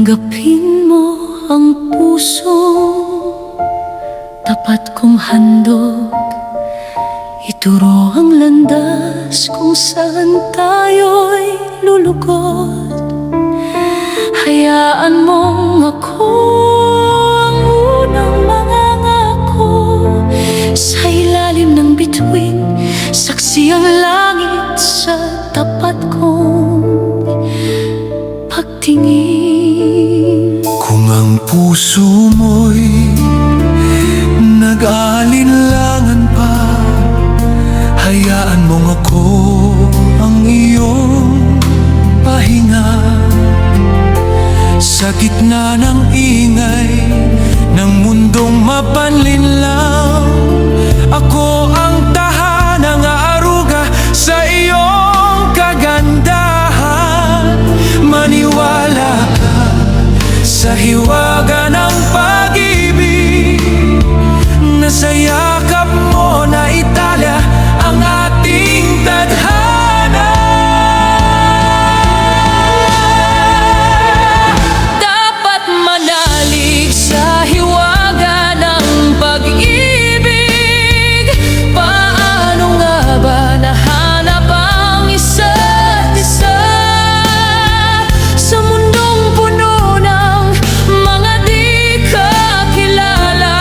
Tanggapin mo ang pusong tapat kong handog. Ituro ang landas kung saan tayo'y lulugod. Hayaan mong ako ang unang mangangako. Sa ilalim ng bituin, saksi ang langit sa tapat kong pagtingin. Kung ang puso mo'y nag-aalinlangan pa, hayaan mong ako ang iyong pahinga. Sa gitna ng ingay ng mundong mapanlinlang, ako ang tahanang aaruga sa iyong kagandahan. Maniwala ka sa hiwaga ng pag-ibig, na sa yakap mo na italya ang ating tadhana. Dapat manalig sa hiwaga ng pag-ibig. Paano nga ba nahanap ang isa't isa sa mundong puno ng mga di kakilala?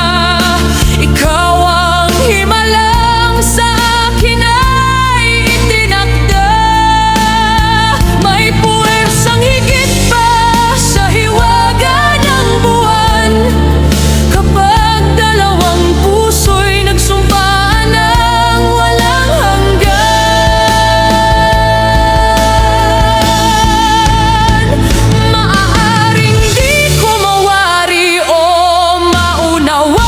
Ikaw ang himalang sa akin ay itinakda. May puwersang higit pa sa hiwaga ng buwan, kapag dalawang puso'y nagsumpaan ng walang hanggan. Maaaring di ko mawari o maunawaan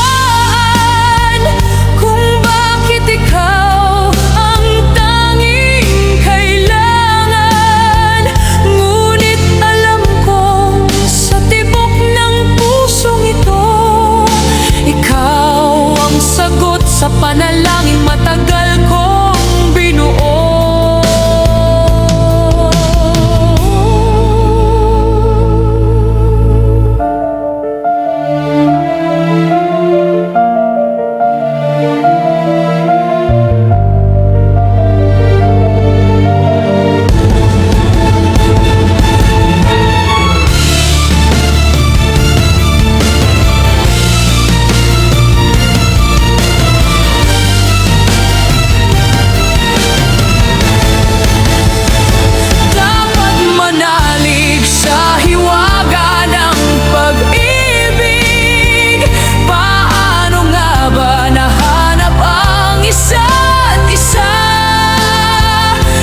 kung bakit ikaw ang tanging kailangan. Ngunit alam kong sa tibok ng pusong ito, ikaw ang sagot sa panalangin matagal kong binuo. Dapat manalig sa hiwaga ng pag-ibig. Paano nga ba nahanap ang isa't isa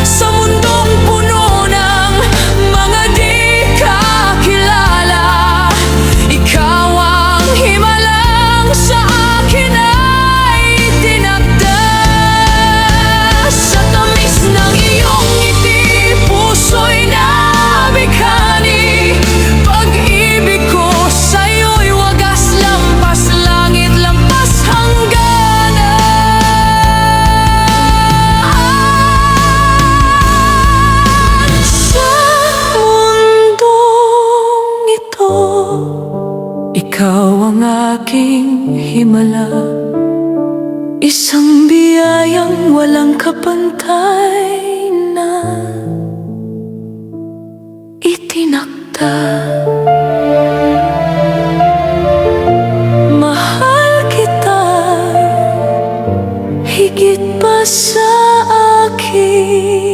sa mundong puno ng mga di kakilala? Ikaw ang himalang sa akin ay itinakda. Sa tamis ng iyong ngiti, puso'y nabighani. Pag-ibig ko sa'yo'y wagas, lampas langit, lampas hangganan. Sa mundong ito, ikaw ang aking himala, isang biyayang walang kapantay na itinakda. Mahal kita higit pa sa akin.